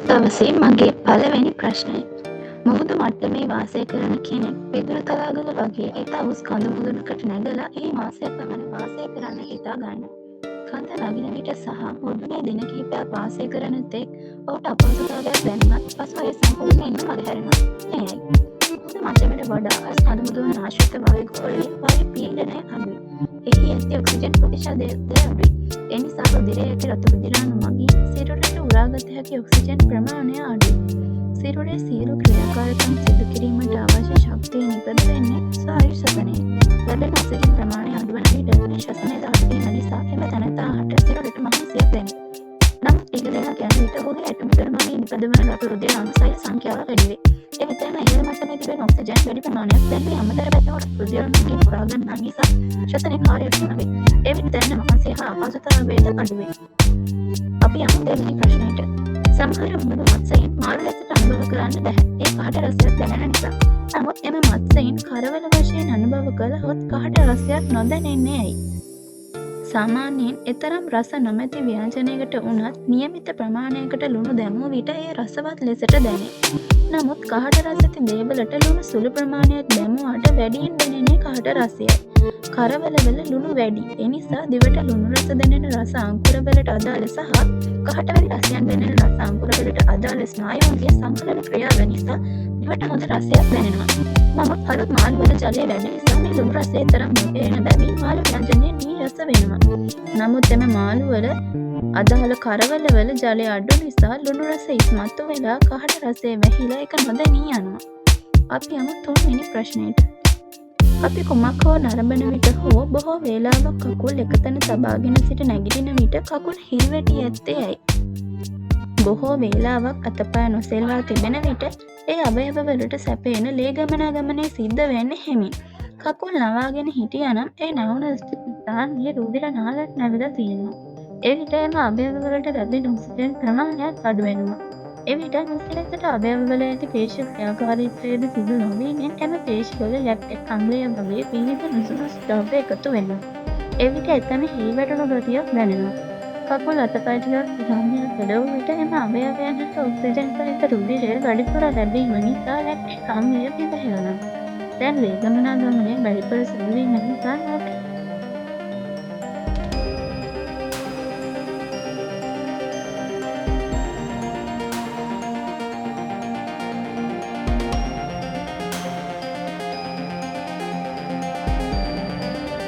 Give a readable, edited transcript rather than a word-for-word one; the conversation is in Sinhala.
දවසේ මගේ පළවෙනි ප්‍රශ්නය. මුහුදු මට්ටමේ වාසය කරන කෙනෙක් පිදුරු තලාගල වගේ ඉතා උස් කඳු මුදුනකට නැගලා ඒ මාසය පමණ වාසය කරන්න හිතා ගන්න. කඳ නගින විට සහ මුදුනේ දින කිහිපයක් වාසය කරන තෙක් ඔහුට අපහසුතාවයක් දැනුණත් පසු එය සම්පූර්ණයෙන්ම මගහැරුණා. එයයි. මුහුදු මට්ටමට වඩා අස් කඳු මුදුන් ආශ්‍රිත වායුගෝලයේ වායු පීඩනය අඩුයි. එහි ඇති ඔක්සිජන් ප්‍රතිශතය අඩුයි. එනිසා රුධිරයේ ඇති රතු රුධිරාණු මගින් සිරුරට උරාගත හැකි ඔක්සිජන් ප්‍රමාණය අඩුයි. සිරුරේ සියලු ක්‍රියාකාරකම් සිදු කිරීමට අවශ්‍ය ශක්තිය නිපද වෙන්නේ ස්වායු ශ්වසනයෙන්. ලැබෙන ඔක්සිජන් ප්‍රමාණය අඩුවන විට ශ්වසනය අඩු වෙන නිසා එම තැනැත්තාට සිරුරට මහන්සියක් දැනේ. නමුත් ටික දිනක් යන විට ඔහුගේ ඇටමුදල මගින් නිපදවන රතු රුධිරාණු සහිත සංඛ්‍යාව වැඩි වේ. එවිටම ඉහළ මට්ටමේ තිබෙන ඔක්සිජන් වැඩි ප්‍රමාණයක් දැල්වී අමතර වැටෙන රතු රුධිරාණු මගින් පුරා ගන්නා නිසා ශ්වසනය කාර්යක්ෂම වේ. එවිට දැනෙන මහන්සිය හා අපහසුතාවයද අඩු වේ. අපි යමු දෙවෙනි ප්‍රශ්නයට. සමහර මුහුදු මත්ස්‍යයන් මාළු ලෙසට අනුභව කරන්න බැහැ. ඒ කහට රසයක් දැනෙන නිසා. නමුත් එම මත්ස්‍යයන් කරවල වශයෙන් අනුභව කළහොත් කහට රසයක් නොදැනෙන්නේ ඇයි? සාමාන්‍යයෙන් එතරම් රස නොමැති ව්‍යංජනයකට වුණත් නියමිත ප්‍රමාණයකට ලුණු දැමූ විට එය රසවත් ලෙසට දැනේ. නමුත් කහට රස ඇති දේවලට ලුණු සුළු ප්‍රමාණයක් දැමුවාට වැඩියෙන් දැනෙන්නේ කහට රසයයි. කරවලවල ලුණු වැඩි. එනිසා දිවට ලුණු රස දැනෙන රස අංකුරවලට අදාළ සහ කහටවැනි රසයන් දැනෙන රස අංකුරවලට අදාළ ස්නායුන්ගේ සංකලන ක්‍රියාව නිසා දිවට හොඳ රසයක් දැනෙනවා. නමුත් අලුත් මාළුවල ජලය වැඩි නිසා මේ ලුණු රසය තරම් නොපෙනෙන බැවින් මාළු ව්‍යංජනය නීරස වෙනවා. නමුත් එම මාළුවල අදාළ කරවලවල ජලය අඩු නිසා ලුණු රස ඉස්මතු වෙලා කහට රසය වැහිලා එක නොදැනී යනවා. අපි යමු තුන්වෙනි ප්‍රශ්නයට. අපි කුමක් හෝ නරඹන විට හෝ බොහෝ වේලාවක් කකුල් එකතැන තබාගෙන සිට නැගිටින විට කකුල් හිරිවැටි ඇත්තේ ඇයි? බොහෝ වේලාවක් අතපය නොසෙල්වා තිබෙන විට ඒ අවයවවලට සැපෙන ලේ ගමනාගමනය සිද්ධ වෙන්නේ හිමින්. කකුල් නවාගෙන හිටියානම් ඒ නවුන ස්ථානයේ රුධිර නාලයක් නැවිලා තියෙනවා. එවිට එම අවයවවලට ලැබෙන ඔක්සිජන් ප්‍රමාණයත් අඩු වෙනවා. එවිට නිසිලෙසට අවයවවල ඇති පේශි ක්‍රියාකාරීත්වයද සිදු නොවීමෙන් එම පේශිවල ලැක්ටික් අම්ලය වගේ විවිධ නුසුදුසු ද්‍රව්‍ය එකතු වෙනවා. එවිට එතන හී වැටුණු ගතියක් දැනෙනවා. කකුල් අතපය ටිකක් සාමාන්‍යයෙන් පෙළවූ විට එම අවයවයන්ට ඔක්සිජන් සහිත රුධිරය වැඩිපුර ලැබීම නිසා ලැක්ටික් අම්ලය පිබහෙනවා. දැන් ලේ ගමනාගමනය වැඩිපුර සිදු වීම නිසා